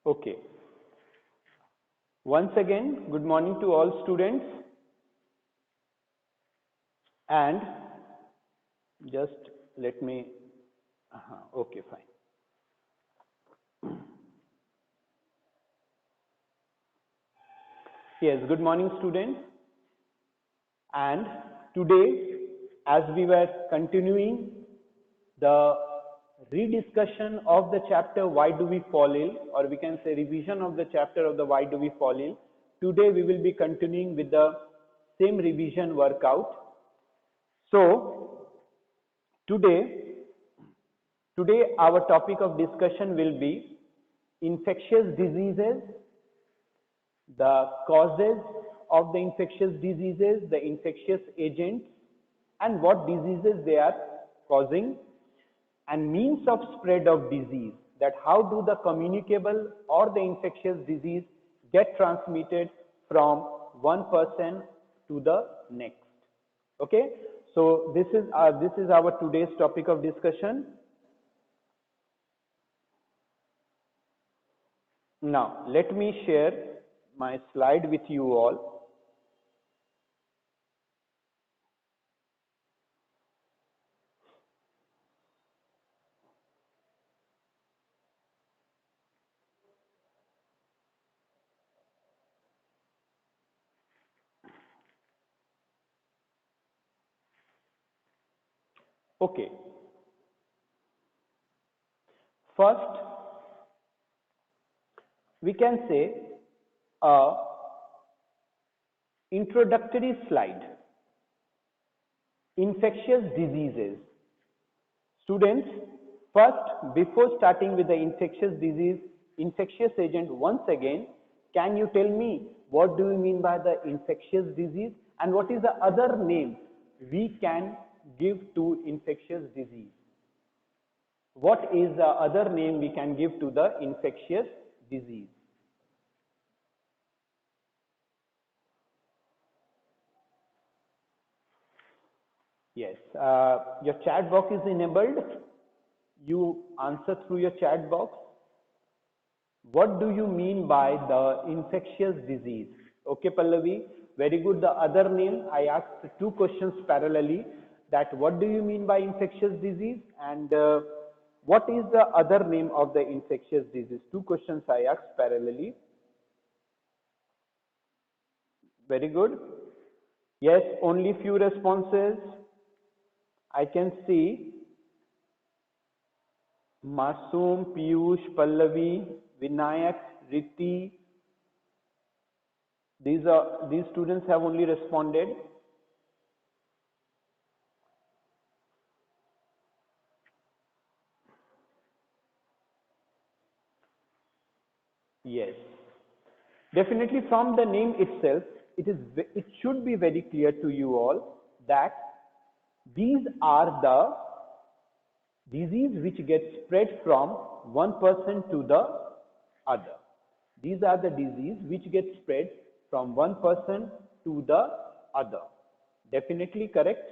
Okay. Once again, good morning to all students, and just let me, okay, fine. Yes, good morning students, and today as we were continuing the rediscussion of the chapter why do we fall ill, or we can say revision of the chapter of the why do we fall ill, today we will be continuing with the same revision workout. So today our topic of discussion will be infectious diseases, the causes of the infectious diseases, the infectious agents, and what diseases they are causing, and means of spread of disease, that how do the communicable or the infectious disease get transmitted from one person to the next. Okay, so this is our today's topic of discussion. Now let me share my slide with you all. Okay, first we can say a introductory slide. Infectious diseases. Students, first, before starting with the infectious disease, infectious agent, once again, can you tell me what do you mean by the infectious disease and what is the other name we can give to infectious disease? What is the other name we can give to the infectious disease? Yes, your chat box is enabled. You answer through your chat box. What do you mean by the infectious disease? Okay, Pallavi, very good. The other name, I asked two questions parallelly, that what do you mean by infectious disease and what is the other name of the infectious disease? Two questions I asked parallelly. Very good. Yes, only few responses. I can see Masoom, Piyush, Pallavi, Vinayak, Riti. These students have only responded. Yes, definitely from the name itself, it should be very clear to you all that these are the disease which gets spread from one person to the other. These are the disease which get spread from one person to the other. Definitely correct.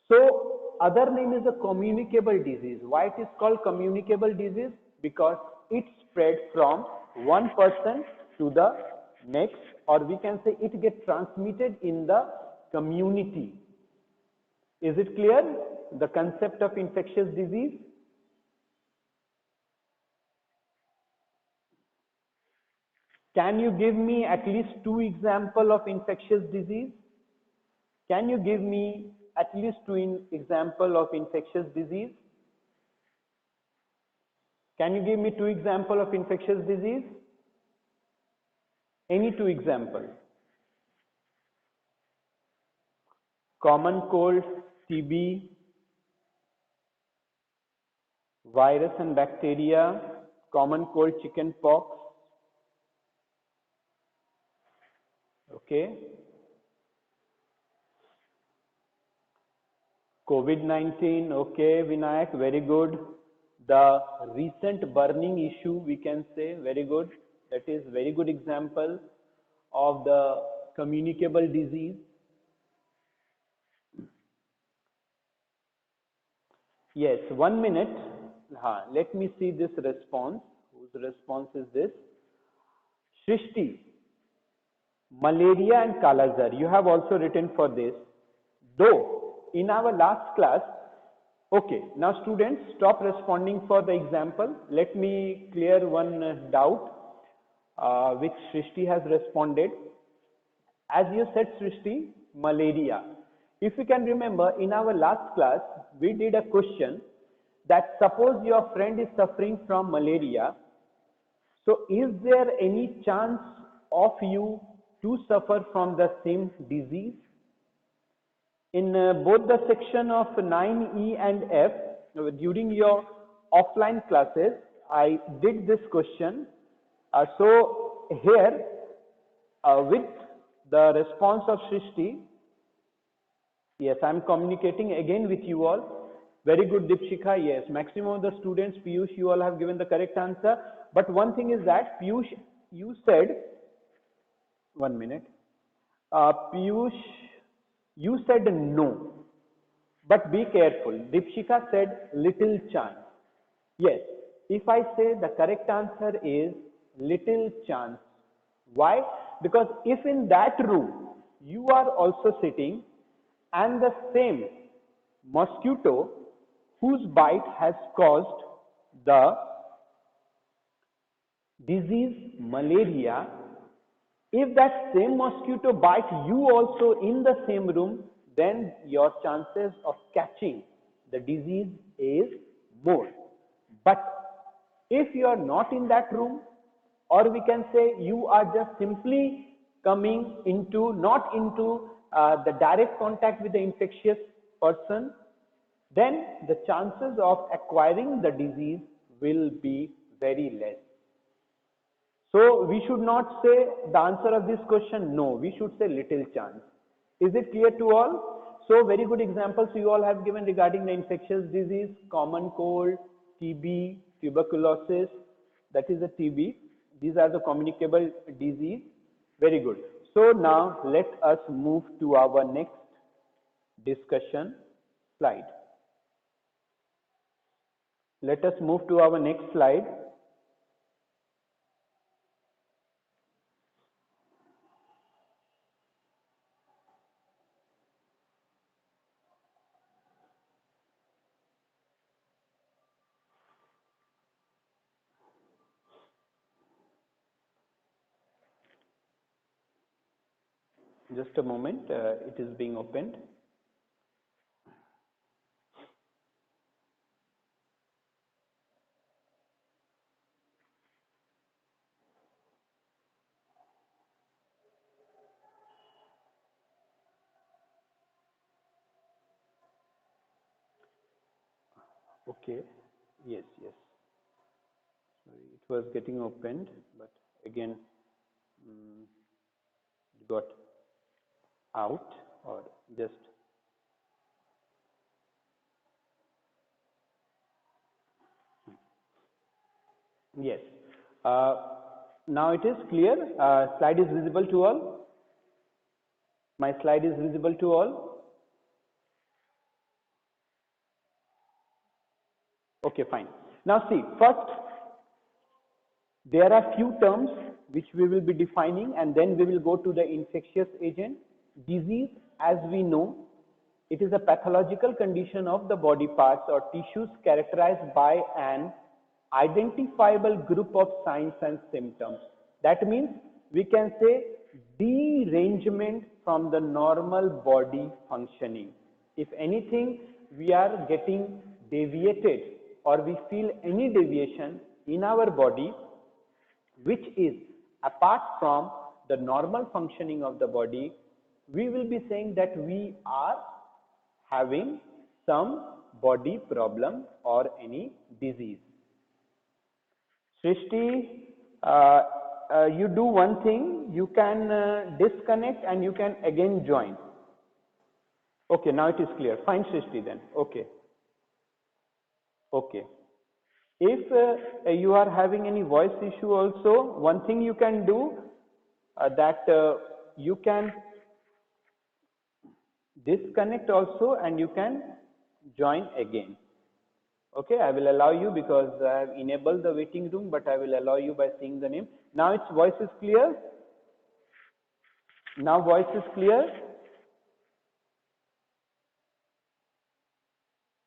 So other name is a communicable disease. Why it is called communicable disease? Because it spread from one person to the next, or we can say it gets transmitted in the community. Is it clear? The concept of infectious disease? Can you give me at least two examples of infectious disease? Can you give me at least two examples of infectious disease? Can you give me two examples of infectious disease? Any two examples? Common cold, TB, virus and bacteria, common cold, chicken pox. Okay. COVID-19, okay, Vinayak, very good. The recent burning issue, we can say, very good. That is very good example of the communicable disease. Yes, 1 minute. Let me see this response. Who's response is this. Shrishti, malaria and Kalazar, you have also written for this. Though in our last class, okay, now students stop responding for the example. Let me clear one doubt which Shrishti has responded. As you said, Srishti, malaria. If you can remember, in our last class, we did a question that suppose your friend is suffering from malaria. So is there any chance of you to suffer from the same disease? In both the section of 9E and F, during your offline classes, I did this question. So here, with the response of Shrishti, yes, I am communicating again with you all. Very good, Dipshika. Yes, maximum of the students, Piyush, you all have given the correct answer. But one thing is that, Piyush, you said, 1 minute. Piyush, you said no. But be careful. Dipshika said little chance. Yes, if I say the correct answer is little chance. Why? Because if in that room you are also sitting and the same mosquito whose bite has caused the disease malaria, if that same mosquito bites you also in the same room, then your chances of catching the disease is more. But if you are not in that room, or we can say you are just simply coming into, not into the direct contact with the infectious person, then the chances of acquiring the disease will be very less. So we should not say the answer of this question, no, we should say little chance. Is it clear to all? So very good examples you all have given regarding the infectious disease, common cold, TB, tuberculosis, that is a TB. These are the communicable disease. Very good. So now let us move to our next discussion slide. Let us move to our next slide. Just a moment, it is being opened. Okay, yes, yes. Sorry, it was getting opened, but again it got out or just. Yes. Now it is clear. Slide is visible to all. My slide is visible to all. Okay, fine. Now see, first there are few terms which we will be defining, and then we will go to the infectious agent. Disease, as we know, it is a pathological condition of the body parts or tissues characterized by an identifiable group of signs and symptoms. That means we can say derangement from the normal body functioning. If anything, we are getting deviated or we feel any deviation in our body which is apart from the normal functioning of the body, we will be saying that we are having some body problem or any disease. Srishti, you do one thing, you can disconnect and you can again join. Okay, now it is clear. Fine, Srishti then. Okay. Okay. If you are having any voice issue also, one thing you can do that you can disconnect also and you can join again. Okay, I will allow you because I have enabled the waiting room, but I will allow you by seeing the name. Now its voice is clear. Now voice is clear.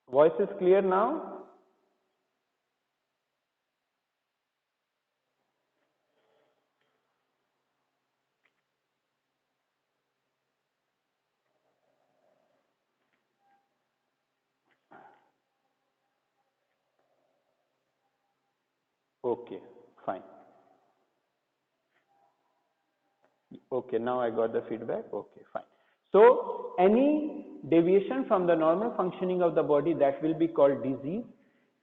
Voice is clear now. Okay, fine. Okay, now I got the feedback. Okay, fine. So any deviation from the normal functioning of the body, that will be called disease.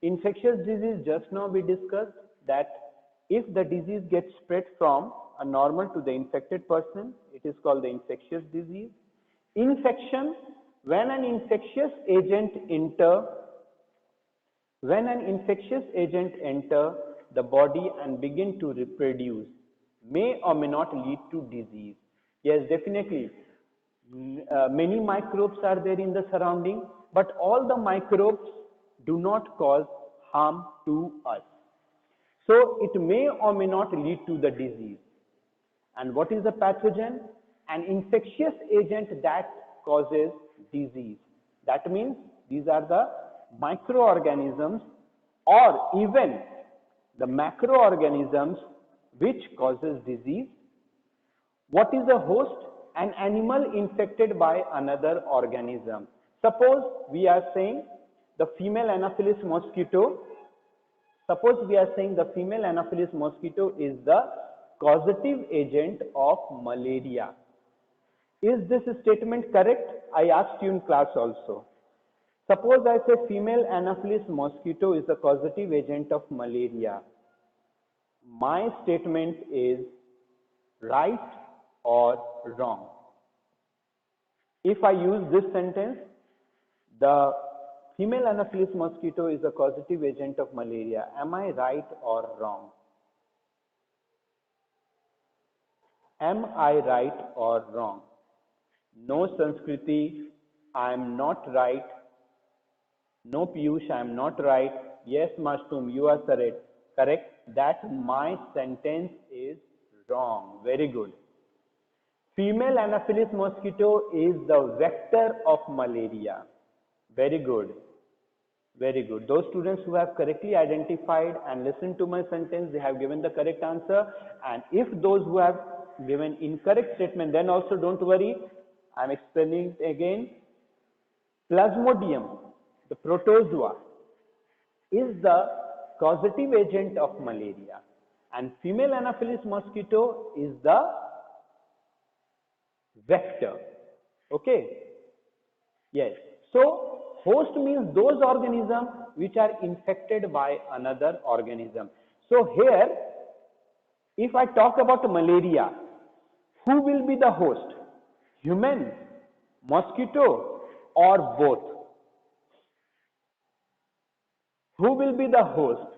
Infectious disease, just now we discussed that if the disease gets spread from a normal to the infected person, it is called the infectious disease. Infection, when an infectious agent enter the body and begin to reproduce, may or may not lead to disease. Yes, definitely. Many microbes are there in the surrounding, but all the microbes do not cause harm to us. So it may or may not lead to the disease. And what is the pathogen? An infectious agent that causes disease. That means these are the microorganisms or even the macroorganisms which causes disease. What is a host? An animal infected by another organism. Suppose we are saying the female Anopheles mosquito. Suppose we are saying the female Anopheles mosquito is the causative agent of malaria. Is this statement correct? I asked you in class also. Suppose I say female Anopheles mosquito is the causative agent of malaria. My statement is right or wrong? If I use this sentence, the female Anopheles mosquito is a causative agent of malaria, am I right or wrong? Am I right or wrong? No, Sanskriti, I am not right. No, Piyush, I am not right. Yes, Mashtum, you are correct. Correct. That my sentence is wrong. Very good. Female Anopheles mosquito is the vector of malaria. Very good. Very good. Those students who have correctly identified and listened to my sentence, they have given the correct answer. And if those who have given incorrect statement, then also don't worry. I am explaining again. Plasmodium, the protozoa, is the causative agent of malaria. And female Anopheles mosquito is the vector. Okay. Yes. So host means those organisms which are infected by another organism. So here, if I talk about malaria, who will be the host? Human, mosquito, or both? Who will be the host?